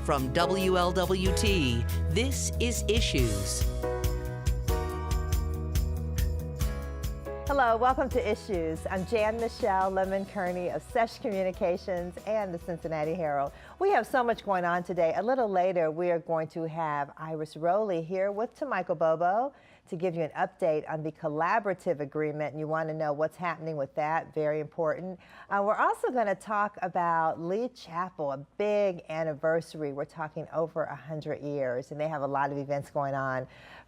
From WLWT, this is Issues. Hello, welcome to Issues. I'm Jan-Michele Lemon Kearney of Sesh Communications and the Cincinnati Herald. We have so much going on today. A little later, we are going to have Iris Rowley here with Michael Bobo to give you an update on the collaborative agreement, and you want to know what's happening with that. Very important. We're also going to talk about Lee Chapel, a big anniversary. We're talking over 100 years, and they have a lot of events going on.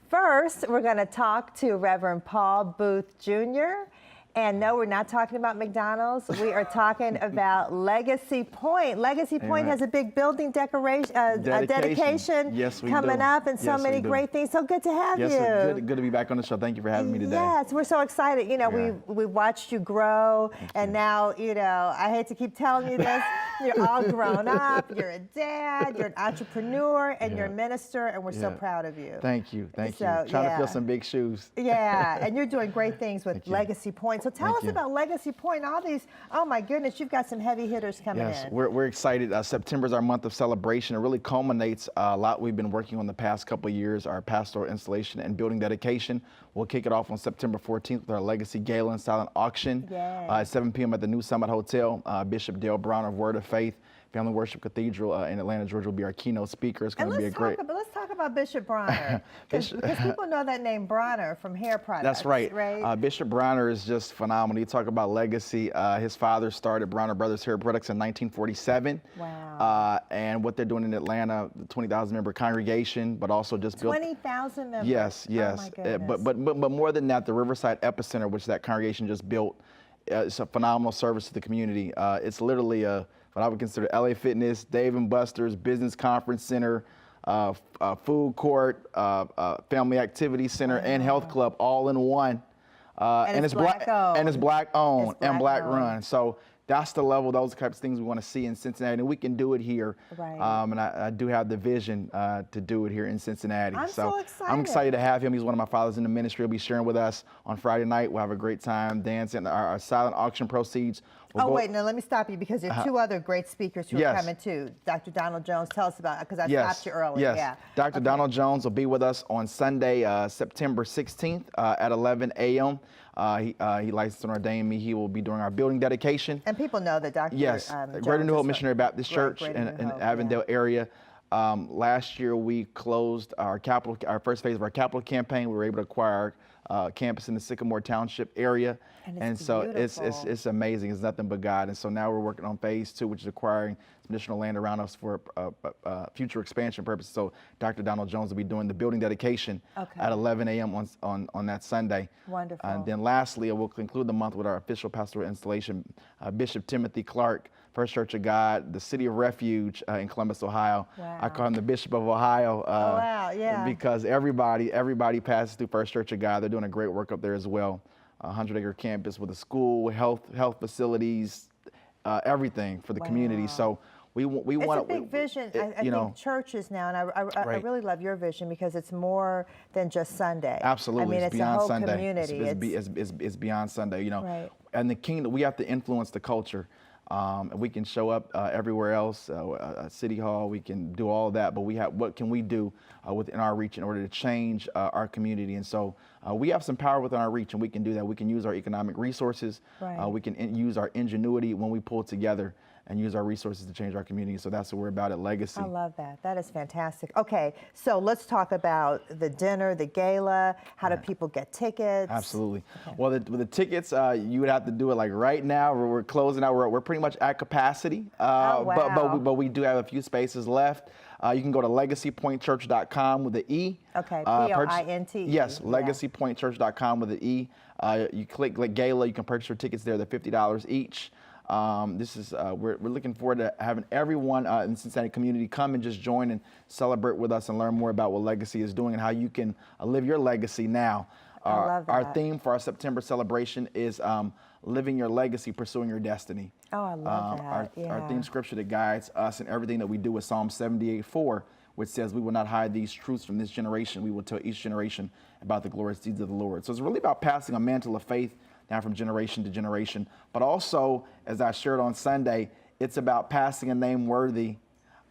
First, we're going to talk to Reverend Paul Booth Jr. And no, we're not talking about McDonald's. We are talking about Legacy Point. Legacy Point has a big building dedication yes, coming up, and so many great things. So good to have you. Yes, good to be back on the show. Thank you for having me today. Yes, we're so excited. You know, we watched you grow, and now, you know, I hate to keep telling you this, you're all grown up, you're a dad, you're an entrepreneur, and you're a minister, and we're so proud of you. Thank you, thank you. Trying to fill some big shoes. Yeah, and you're doing great things with Legacy Point. So tell us about Legacy Point, all these, oh my goodness, you've got some heavy hitters coming in. Yes, we're excited. September's our month of celebration. It really culminates a lot we've been working on the past couple of years, our pastoral installation and building dedication. We'll kick it off on September 14th with our Legacy Gala and silent auction at 7 p.m. at the New Summit Hotel. Bishop Dale Brown of Word of Faith Family Worship Cathedral in Atlanta, Georgia will be our keynote speaker. It's going to be a great... Let's talk about Bishop Bronner, because people know that name Bronner from hair products. That's right. Bishop Bronner is just phenomenal. You talk about legacy. His father started Bronner Brothers Hair Products in 1947. Wow. And what they're doing in Atlanta, the 20,000 member congregation, but also just built... 20,000 members? Yes, yes. Oh my goodness. But more than that, the Riverside Epicenter, which that congregation just built, it's a phenomenal service to the community. It's literally what I would consider LA Fitness, Dave & Buster's, Business Conference Center, food court, family activity center, and health club all in one. And it's black owned. And it's black owned and black run. So that's the level, those types of things we want to see in Cincinnati, and we can do it here. And I do have the vision to do it here in Cincinnati. I'm so excited. I'm excited to have him. He's one of my fathers in the ministry. He'll be sharing with us on Friday night. We'll have a great time dancing. Our silent auction proceeds. Wait, no, let me stop you, because there are two other great speakers who are coming too. Dr. Donald Jones, tell us about it, because I stopped you earlier. Yes, Dr. Donald Jones will be with us on Sunday, September 16th at 11 a.m. He licensed and ordained me. He will be doing our building dedication. And people know that Dr. Greater New Hope Missionary Baptist Church in Avondale area. Last year we closed our first phase of our capital campaign. We were able to acquire campus in the Sycamore Township area. And so it's amazing. It's nothing but God. And so now we're working on phase 2, which is acquiring some additional land around us for future expansion purposes. So Dr. Donald Jones will be doing the building dedication at 11 a.m. on that Sunday. Wonderful. And then lastly, we'll conclude the month with our official pastoral installation, Bishop Timothy Clark, First Church of God, the City of Refuge in Columbus, Ohio. I call him the Bishop of Ohio because everybody passes through First Church of God. They're doing a great work up there as well. 100-acre campus with a school, health facilities, everything for the community. So we want. It's a big vision. I think churches now, and I really love your vision, because it's more than just Sunday. Absolutely, I mean, it's beyond a whole Sunday. community. It's beyond Sunday. You know, and the kingdom, we have to influence the culture. We can show up everywhere else, City Hall, we can do all of that, but what can we do within our reach in order to change our community? And so we have some power within our reach, and we can do that. We can use our economic resources. We can use our ingenuity when we pull together and use our resources to change our community. So that's what we're about at Legacy. I love that. That is fantastic. Okay, so let's talk about the dinner, the gala. How do people get tickets? Absolutely. Well, with the tickets, you would have to do it like right now. We're closing out. We're pretty much at capacity, but we do have a few spaces left. You can go to legacypointchurch.com with the E. Okay, P-O-I-N-T. Yes, legacypointchurch.com with the E. You click Gala, you can purchase your tickets there. They're $50 each. We're looking forward to having everyone in the Cincinnati community come and just join and celebrate with us and learn more about what Legacy is doing and how you can live your legacy now. I love that. Our theme for our September celebration is living your legacy, pursuing your destiny. Oh, I love that. Our theme scripture that guides us in everything that we do is Psalm 78:4, which says, "We will not hide these truths from this generation. We will tell each generation about the glorious deeds of the Lord." So it's really about passing a mantle of faith down from generation to generation. But also, as I shared on Sunday, it's about passing a name worthy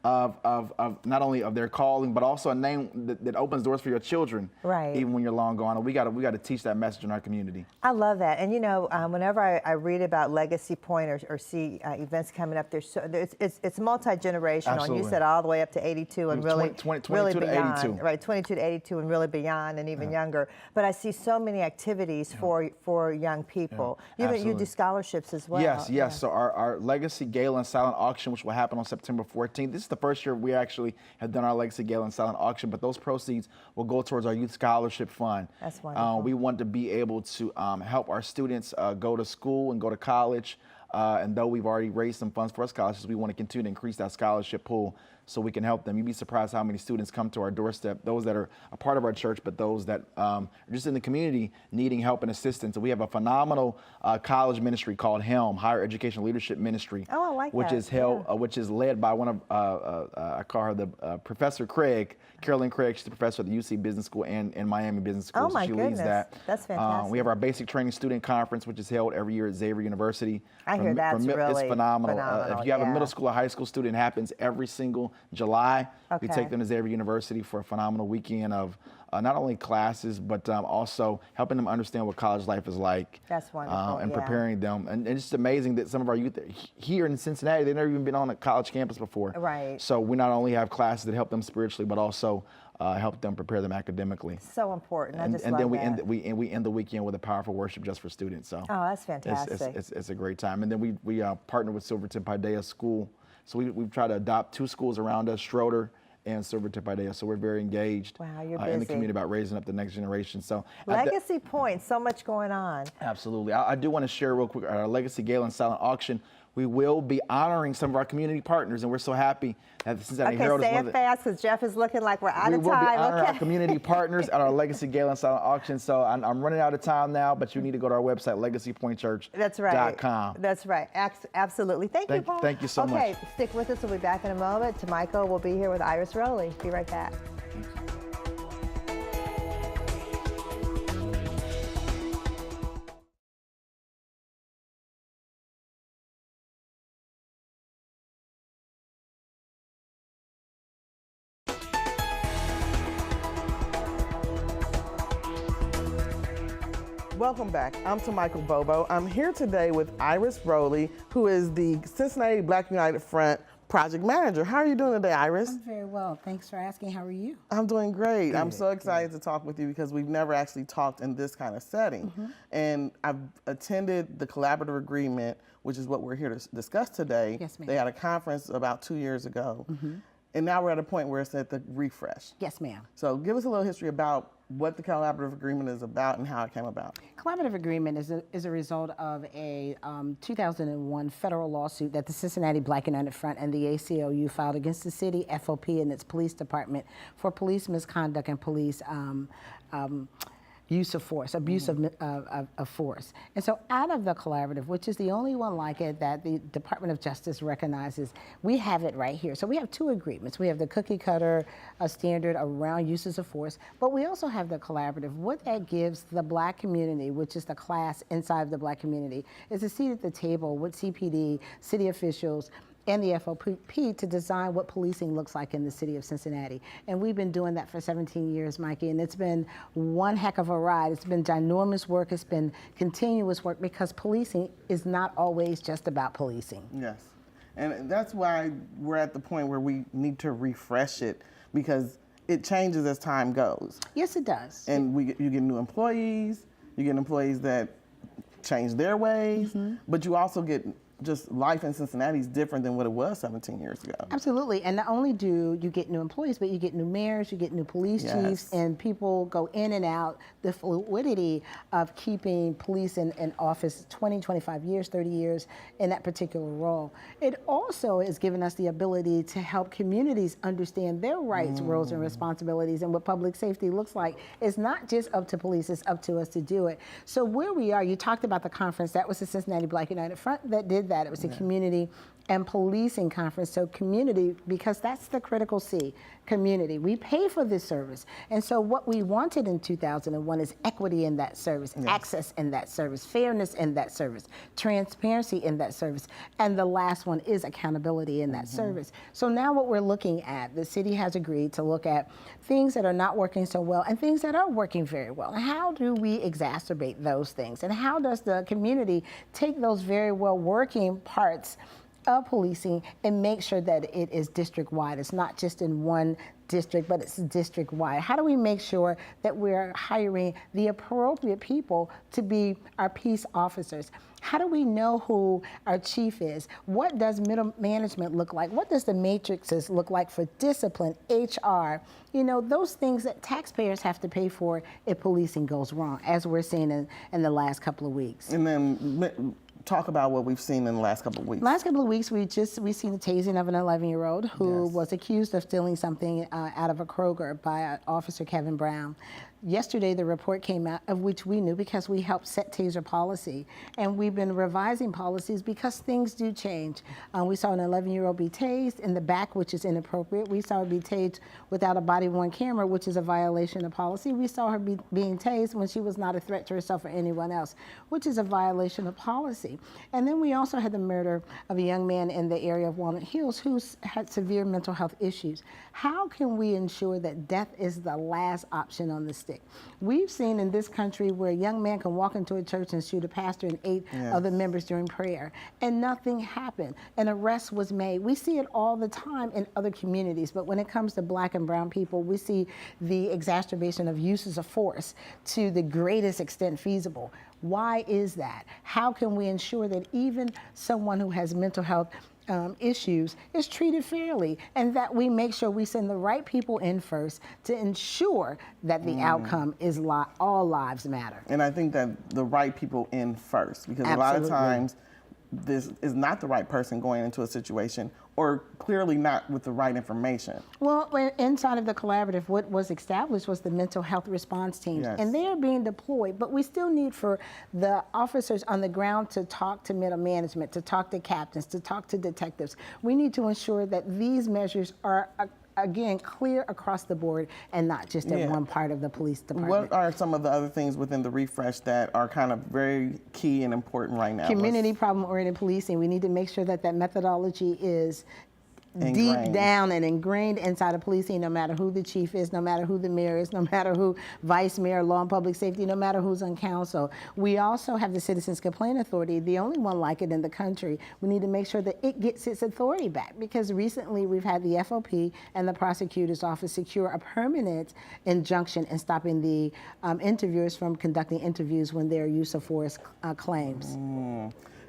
of not only of their calling, but also a name that opens doors for your children, right, even when you're long gone. And we got to teach that message in our community. I love that. And you know, whenever I read about Legacy Point or see events coming up, it's multi-generational. And you said all the way up to 82 and really 22 beyond, to 82. Right, 22 to 82 and really beyond and even younger. But I see so many activities for young people. You do scholarships as well. Yes. So our Legacy Gala and Silent Auction, which will happen on September 14th. This is the first year we actually have done our Legacy Gala and Silent Auction, but those proceeds will go towards our Youth Scholarship Fund. That's wonderful. We want to be able to help our students go to school and go to college. And though we've already raised some funds for our scholarships, we want to continue to increase that scholarship pool so we can help them. You'd be surprised how many students come to our doorstep, those that are a part of our church, but those that are just in the community needing help and assistance. And we have a phenomenal college ministry called HELM, Higher Education Leadership Ministry. Oh, I like which that. Is held, which is led by one of, I call her the Professor Craig, Carolyn Craig. She's the professor at the UC Business School and Miami Business School. Oh, my she goodness. leads that. That's fantastic. We have our Basic Training Student Conference, which is held every year at Xavier University. I hear that's really It's phenomenal. If you have a yeah. middle school or high school student, it happens every single July. Okay. We take them to Xavier University for a phenomenal weekend of not only classes, but also helping them understand what college life is like. That's wonderful. And yeah. preparing them. And it's just amazing that some of our youth here in Cincinnati, they've never even been on a college campus before. Right. So we not only have classes that help them spiritually, but also help them prepare them academically. So important. And then we end the weekend with a powerful worship just for students. So oh, that's fantastic. It's a great time. And then we partner with Silverton Paideia School. So we've tried to adopt 2 schools around us, Schroeder and Silverton Paideia. So we're very engaged in the community about raising up the next generation. So Legacy Point, so much going on. Absolutely. I do want to share real quick our Legacy Gala and Silent Auction. We will be honoring some of our community partners, and we're so happy that the Cincinnati Herald is one of the... Okay, say it fast, because Jeff is looking like we're out of time. We will be honoring our community partners at our Legacy Gala and Silent Auction. So I'm running out of time now, but you need to go to our website, legacypointchurch.com. That's right. That's right. Absolutely. Thank you, Paul. Thank you so much. Okay, stick with us. We'll be back in a moment. Michael will be here with Iris Rowley. Be right back. Welcome back. I'm Michael Bobo. I'm here today with Iris Rowley, who is the Cincinnati Black United Front project manager. How are you doing today, Iris? I'm very well. Thanks for asking. How are you? I'm doing great. I'm so excited to talk with you because we've never actually talked in this kind of setting. And I've attended the collaborative agreement, which is what we're here to discuss today. Yes, ma'am. They had a conference about 2 years ago. And now we're at a point where it's at the refresh. Yes, ma'am. So give us a little history about what the collaborative agreement is about and how it came about. Collaborative agreement is a result of a 2001 federal lawsuit that the Cincinnati Black United Front and the ACLU filed against the city, FOP, and its police department for police misconduct and police use of force, abuse of force. And so out of the collaborative, which is the only one like it that the Department of Justice recognizes, we have it right here. So we have 2 agreements. We have the cookie cutter standard around uses of force, but we also have the collaborative. What that gives the Black community, which is the class inside of the Black community, is a seat at the table with CPD, city officials, and the FOP to design what policing looks like in the city of Cincinnati. And we've been doing that for 17 years, Mikey, and it's been one heck of a ride. It's been ginormous work. It's been continuous work because policing is not always just about policing. Yes, and that's why we're at the point where we need to refresh it because it changes as time goes. Yes, it does. And you get new employees, you get employees that change their ways, but you also get just life in Cincinnati is different than what it was 17 years ago. Absolutely, and not only do you get new employees, but you get new mayors, you get new police chiefs, and people go in and out. The fluidity of keeping police in office 20, 25 years, 30 years in that particular role. It also has given us the ability to help communities understand their rights, roles, and responsibilities, and what public safety looks like. It's not just up to police, it's up to us to do it. So where we are, you talked about the conference, that was the Cincinnati Black United Front that did that. It was a community and Policing Conference. So community, because that's the critical C, community. We pay for this service. And so what we wanted in 2001 is equity in that service, access in that service, fairness in that service, transparency in that service. And the last one is accountability in that service. So now what we're looking at, the city has agreed to look at things that are not working so well and things that are working very well. And how do we exacerbate those things? And how does the community take those very well working parts of policing and make sure that it is district-wide? It's not just in one district, but it's district-wide. How do we make sure that we're hiring the appropriate people to be our peace officers? How do we know who our chief is? What does middle management look like? What does the matrices look like for discipline, HR? You know, those things that taxpayers have to pay for if policing goes wrong, as we're seeing in the last couple of weeks. And then talk about what we've seen in the last couple of weeks. Last couple of weeks, we've seen the tasing of an 11-year-old who was accused of stealing something out of a Kroger by Officer Kevin Brown. Yesterday, the report came out, of which we knew because we helped set taser policy. And we've been revising policies because things do change. We saw an 11-year-old be tased in the back, which is inappropriate. We saw her be tased without a body-worn camera, which is a violation of policy. We saw her being tased when she was not a threat to herself or anyone else, which is a violation of policy. And then we also had the murder of a young man in the area of Walnut Hills who had severe mental health issues. How can we ensure that death is the last option on the stick? We've seen in this country where a young man can walk into a church and shoot a pastor and 8 other members during prayer, and nothing happened. An arrest was made. We see it all the time in other communities, but when it comes to Black and brown people, we see the exacerbation of uses of force to the greatest extent feasible. Why is that? How can we ensure that even someone who has mental health issues is treated fairly, and that we make sure we send the right people in first to ensure that the outcome is all lives matter? And I think that the right people in first, because a lot of times this is not the right person going into a situation, or clearly not with the right information. Well, inside of the collaborative, what was established was the mental health response teams, and they are being deployed, but we still need for the officers on the ground to talk to middle management, to talk to captains, to talk to detectives. We need to ensure that these measures are again, clear across the board and not just in one part of the police department. What are some of the other things within the refresh that are kind of very key and important right now? Community problem-oriented policing. We need to make sure that that methodology is deep down and ingrained inside of policing, no matter who the chief is, no matter who the mayor is, no matter who vice mayor, law and public safety, no matter who's on council. We also have the Citizens Complaint Authority, the only one like it in the country. We need to make sure that it gets its authority back, because recently we've had the FOP and the prosecutor's office secure a permanent injunction in stopping the interviewers from conducting interviews when there are use of force claims.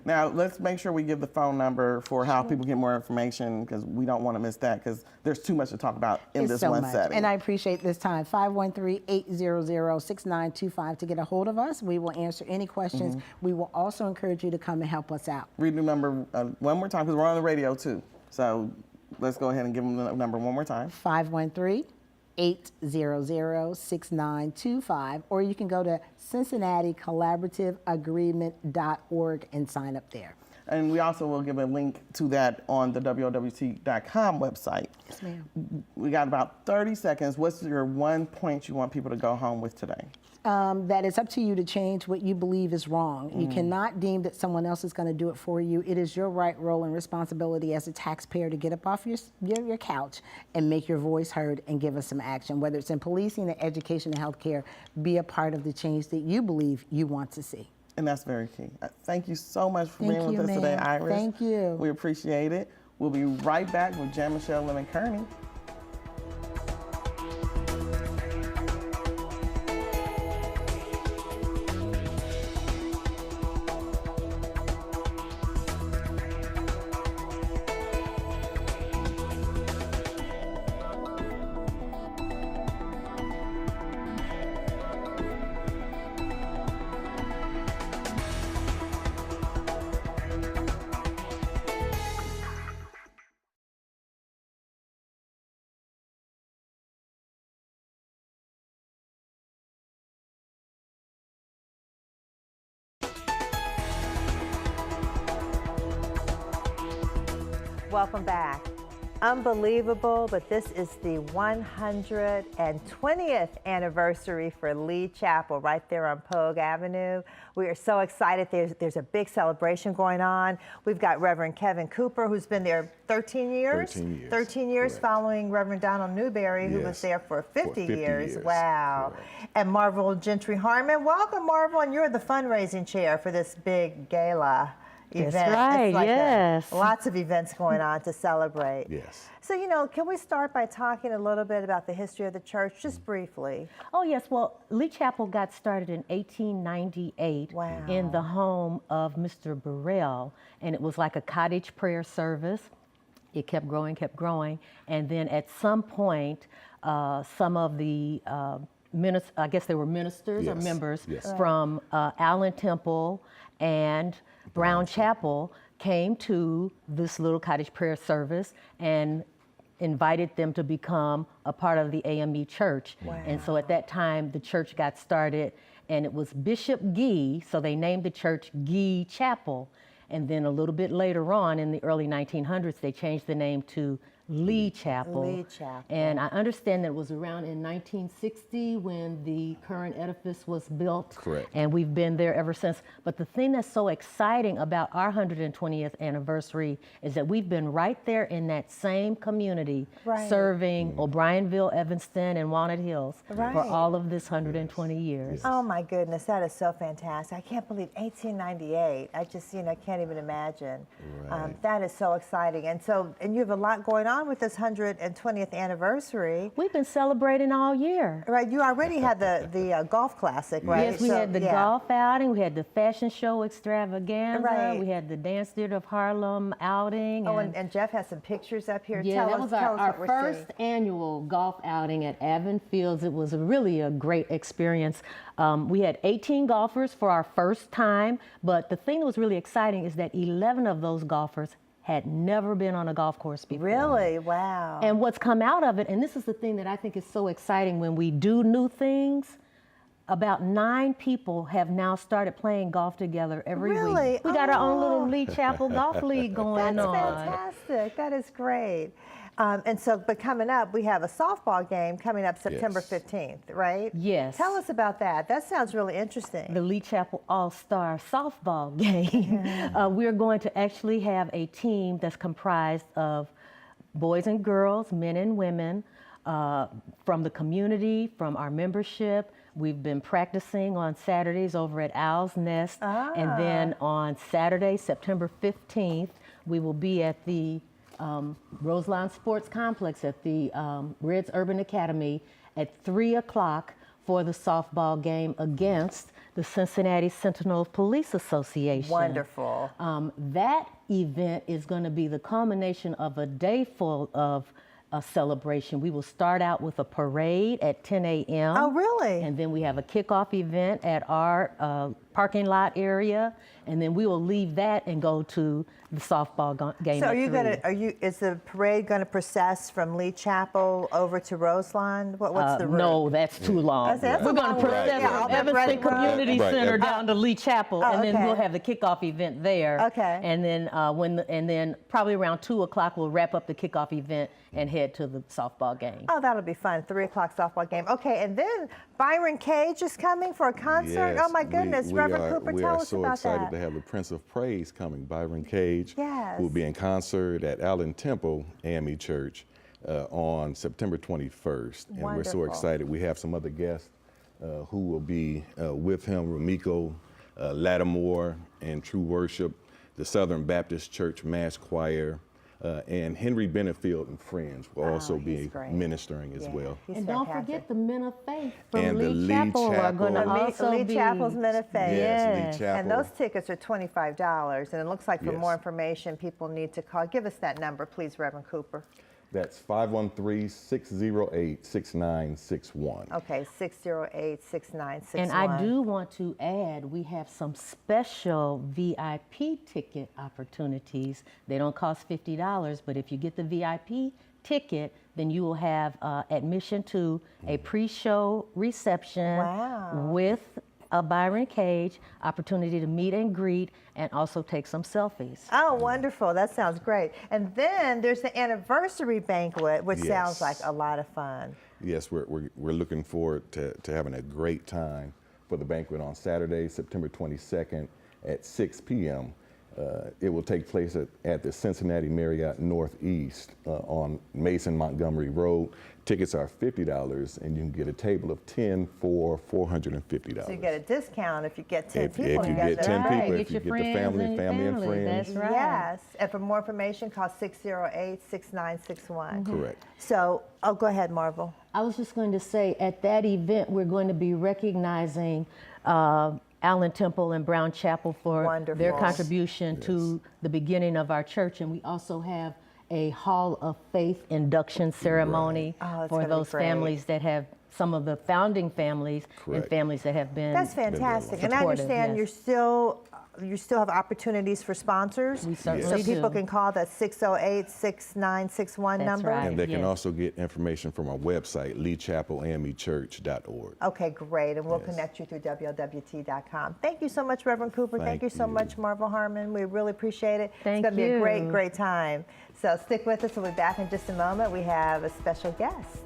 Now, let's make sure we give the phone number for how people get more information, because we don't want to miss that, because there's too much to talk about in this one setting. And I appreciate this time. 513-800-6925 to get a hold of us. We will answer any questions. We will also encourage you to come and help us out. Read the number one more time, because we're on the radio too. So let's go ahead and give them the number one more time. 513-800-6925, or you can go to CincinnatiCollaborativeAgreement.org and sign up there. And we also will give a link to that on the WLWT.com website. Yes, ma'am. We got about 30 seconds. What's your one point you want people to go home with today? That it's up to you to change what you believe is wrong. You cannot deem that someone else is going to do it for you. It is your right, role, and responsibility as a taxpayer to get up off your couch and make your voice heard and give us some action. Whether it's in policing, education, and healthcare, be a part of the change that you believe you want to see. And that's very key. Thank you so much for being with us today, Iris. Thank you. We appreciate it. We'll be right back with Jan-Michele Lemon Kearney. Welcome back. Unbelievable, but this is the 120th anniversary for Lee Chapel right there on Pogue Avenue. We are so excited. There's a big celebration going on. We've got Reverend Kevin Cooper, who's been there 13 years. 13 years. 13 years, Correct. Following Reverend Donald Newberry, who was Yes. there for 50 years. Wow. Correct. And Marvel Gentry Harmon. Welcome, Marvel, and you're the fundraising chair for this big gala event. That's right, It's like yes. lots of events going on to celebrate. Yes. So, can we start by talking a little bit about the history of the church, just briefly? Oh, yes. Well, Lee Chapel got started in 1898 Wow. in the home of Mr. Burrell, and it was like a cottage prayer service. It kept growing, and then at some point, some of the I guess they were ministers or Yes, members yes. from Allen Temple and Brown Chapel came to this little cottage prayer service and invited them to become a part of the AME church. Wow. And so at that time, the church got started, and it was Bishop Gee, so they named the church Gee Chapel. And then a little bit later on, in the early 1900s, they changed the name to Lee Chapel. Lee Chapel. And I understand that it was around in 1960 when the current edifice was built. Correct. And we've been there ever since. But the thing that's so exciting about our 120th anniversary is that we've been right there in that same community, Right. serving O'Brienville, Evanston, and Walnut Hills Right. for all of this 120 years. Oh my goodness, that is so fantastic. I can't believe 1898. I just, can't even imagine. Right. That is so exciting. And you have a lot going on with this 120th anniversary. We've been celebrating all year. Right, you already had the golf classic, right? Yes, we had the golf outing, we had the fashion show extravaganza, Right. we had the Dance Theater of Harlem outing. Oh, and Jeff has some pictures up here. Yeah, tell that us, was tell us our what we're first seeing. annual golf outing at Avon Fields. It was really a great experience. We had 18 golfers for our first time, but the thing that was really exciting is that 11 of those golfers had never been on a golf course before. Really? Wow. And what's come out of it, and this is the thing that I think is so exciting when we do new things, about 9 people have now started playing golf together every Really? week. We got our own little Oh. Lee Chapel Golf League going That's on. fantastic. That is great. But coming up, we have a softball game coming up September Yes. 15th, right? Yes. Tell us about that. That sounds really interesting. The Lee Chapel All-Star Softball Game. We're going to actually have a team that's comprised of boys and girls, men and women, from the community, from our membership. We've been practicing on Saturdays over at Owl's Nest. And then on Saturday, September 15th, we will be at the Roselawn Sports Complex at the Reds Urban Academy at 3 o'clock for the softball game against the Cincinnati Sentinel Police Association. Wonderful. That event is going to be the culmination of a day full of a celebration. We will start out with a parade at 10 a.m. Oh, really? And then we have a kickoff event at our parking lot area, and then we will leave that and go to the softball game. So at 3. is the parade going to process from Lee Chapel over to Roselawn? What's the route? No, that's too long. That's We're a going long to route. process Yeah, all from that Evanston red road. Community Right. Center down to Lee Chapel, Oh, and then okay. we'll have the kickoff event there. Okay. And then and then probably around 2 o'clock we'll wrap up the kickoff event and head to the softball game. Oh, that'll be fun. 3 o'clock softball game. Okay, and then Byron Cage is coming for a concert. Yes, oh my goodness, Reverend Cooper, we tell are us so about excited that. to have the Prince of Praise coming, Byron Cage, Yes. who will be in concert at Allen Temple AME Church on September 21st. And we're so Wonderful. excited. We have some other guests who will be with him, Ramiko Lattimore and True Worship, the Southern Baptist Church Mass Choir, and Henry Benefield and Friends will also he's be great. ministering as Yeah, well. he's And don't fantastic. forget the Men of Faith from And the Lee Lee Chapel are going to Chapel. also Lee be. Chapel's Men of Faith. Yes, Lee Yes. Chapel. And those tickets are $25. And it looks like for Yes. more information, people need to call. Give us that number, please, Reverend Cooper. That's 513-608-6961. Okay, 608-6961. And I do want to add, we have some special VIP ticket opportunities. They don't cost $50, but if you get the VIP ticket, then you will have admission to a pre-show reception Wow. with a Byron cage, opportunity to meet and greet, and also take some selfies. Oh, wonderful. That sounds great. And then there's the anniversary banquet, which sounds like a lot of fun. Yes, we're looking forward to having a great time for the banquet on Saturday, September 22nd at 6 p.m. It will take place at the Cincinnati Marriott Northeast on Mason Montgomery Road. Tickets are $50, and you can get a table of 10 for $450. So you get a discount if you get 10 people. If you get 10 right. people, if you get the family and friends. That's right. Yes. And for more information, call 608-6961. Correct. So, go ahead, Marvel. I was just going to say, at that event, we're going to be recognizing Allen Temple and Brown Chapel for their contribution to the beginning of our church. And we also have a Hall of Faith induction ceremony for those families that have, some of the founding families and families that have been. That's fantastic. And I understand you still have opportunities for sponsors. We certainly so people can call that 608-6961 number. Right. And they can also get information from our website, leechapelamechurch.org. Okay, great. And we'll connect you through WLWT.com. Thank you so much, Reverend Cooper. Thank you so much, Marvel Harmon. We really appreciate it. Thank it's going to be a great, you. great time. So stick with us. We'll be back in just a moment. We have a special guest.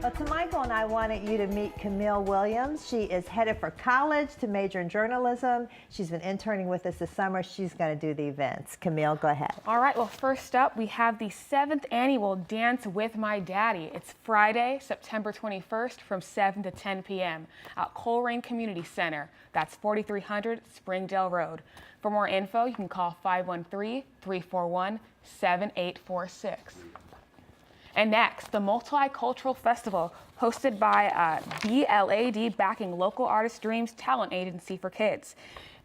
Well, Michael and I wanted you to meet Camille Williams. She is headed for college to major in journalism. She's been interning with us this summer. She's going to do the events. Camille, go ahead. All right, well, first up, we have the 7th annual Dance with My Daddy. It's Friday, September 21st from 7 to 10 p.m. at Colerain Community Center. That's 4300 Springdale Road. For more info, you can call 513-341-7846. And next, the Multicultural Festival, hosted by BLAD, backing local artist dreams talent agency for kids.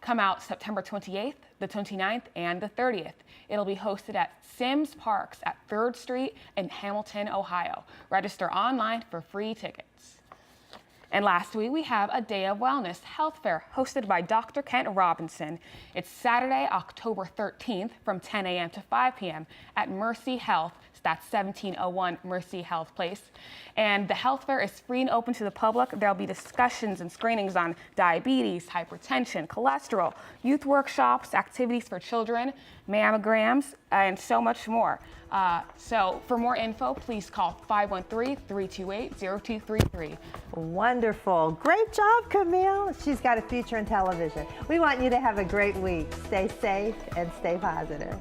Come out September 28th, the 29th, and the 30th. It'll be hosted at Sims Parks at 3rd Street in Hamilton, Ohio. Register online for free tickets. And lastly, we have a Day of Wellness Health Fair hosted by Dr. Kent Robinson. It's Saturday, October 13th from 10 a.m. to 5 p.m. at Mercy Health. That's 1701 Mercy Health Place. And the health fair is free and open to the public. There'll be discussions and screenings on diabetes, hypertension, cholesterol, youth workshops, activities for children, mammograms, and so much more. So for more info, please call 513-328-0233. Wonderful. Great job, Camille. She's got a future in television. We want you to have a great week. Stay safe and stay positive.